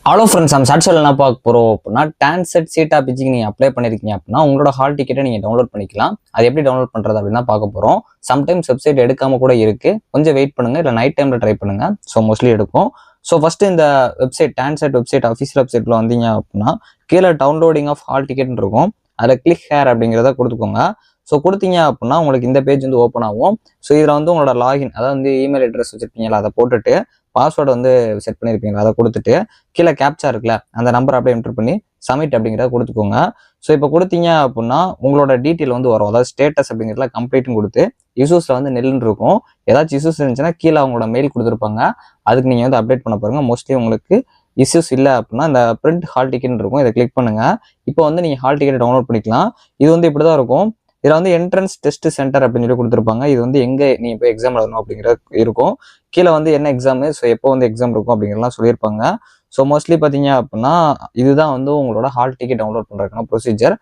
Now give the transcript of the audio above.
Hello friends, நம்ம சாட்சியில் என்ன பார்க்க போகிறோம் அப்படின்னா டான்செட் சீட்டா பிஜிக்கு நீங்கள் அப்ளை பண்ணியிருக்கீங்க அப்படின்னா உங்களோட ஹால் டிக்கெட்டை நீங்கள் டவுன்லோட் பண்ணிக்கலாம். அது எப்படி டவுன்லோட் பண்ணுறது அப்படின்னு தான் பார்க்க போகிறோம். சம்டைம்ஸ் வெப்சைட் எடுக்காமல் கூட இருக்குது, கொஞ்சம் வெயிட் பண்ணுங்கள், இல்லை நைட் டைமில் ட்ரை பண்ணுங்கள். ஸோ மோஸ்ட்லி எடுக்கும். ஸோ ஃபஸ்ட்டு இந்த வெப்சைட் டான்செட் வெப்சைட் அஃபிஷியல் வெப்சைட்டில் வந்தீங்க அப்படின்னா கீழே டவுன்லோடிங் ஆஃப் ஹால் டிக்கெட்னு இருக்கும். அதில் கிளிக் ஹேர் அப்படிங்கிறத கொடுத்துக்கோங்க. ஸோ கொடுத்தீங்க அப்படின்னா உங்களுக்கு இந்த பேஜ் வந்து ஓப்பன் ஆகும். ஸோ இதில் வந்து உங்களோட லாகின், அதாவது வந்து இமெயில் அட்ரஸ் வச்சுருப்பீங்களா, அதை போட்டுட்டு பாஸ்வேர்டு வந்து செட் பண்ணியிருப்பீங்களா, அதை கொடுத்துட்டு கீழே கேப்சா இருக்குல்ல, அந்த நம்பர் அப்படியே என்டர் பண்ணி சப்மிட் அப்படிங்கிறத கொடுத்துக்கோங்க. ஸோ இப்போ கொடுத்தீங்க அப்படின்னா உங்களோட டீட்டெயில் வந்து வரும். அதாவது ஸ்டேட்டஸ் அப்படிங்கிறதுல கம்ப்ளீட்னு கொடுத்து இஷ்யூஸில் வந்து நெல்லுன்னு இருக்கும். ஏதாச்சும் இஷ்யூஸ் இருந்துச்சுன்னா கீழே அவங்களோட மெயில் கொடுத்துருப்பாங்க, அதுக்கு நீங்கள் வந்து அப்டேட் பண்ண பாருங்க. மோஸ்ட்லி உங்களுக்கு இஷ்யூஸ் இல்லை அப்படின்னா இந்த பிரிண்ட் ஹால் டிக்கெட் இருக்கும், இதை கிளிக் பண்ணுங்க. இப்போ வந்து நீங்கள் ஹால் டிக்கெட் டவுன்லோட் பண்ணிக்கலாம். இது வந்து இப்படி தான் இருக்கும். இதில் வந்து என்ட்ரன்ஸ் டெஸ்ட் சென்டர் அப்படின்னு சொல்லி கொடுத்துருப்பாங்க. இது வந்து எங்கே நீங்கள் போய் எக்ஸாம் எழுதணும் அப்படிங்கிறது இருக்கும். கீழே வந்து என்ன எக்ஸாமு, ஸோ எப்போ வந்து எக்ஸாம் இருக்கும் அப்படிங்கிறலாம் சொல்லியிருப்பாங்க. ஸோ மோஸ்ட்லி பார்த்தீங்க அப்படின்னா இதுதான் வந்து உங்களோட ஹால் டிக்கெட் டவுன்லோட் பண்ணுறதுக்கான ப்ரொசீஜர்.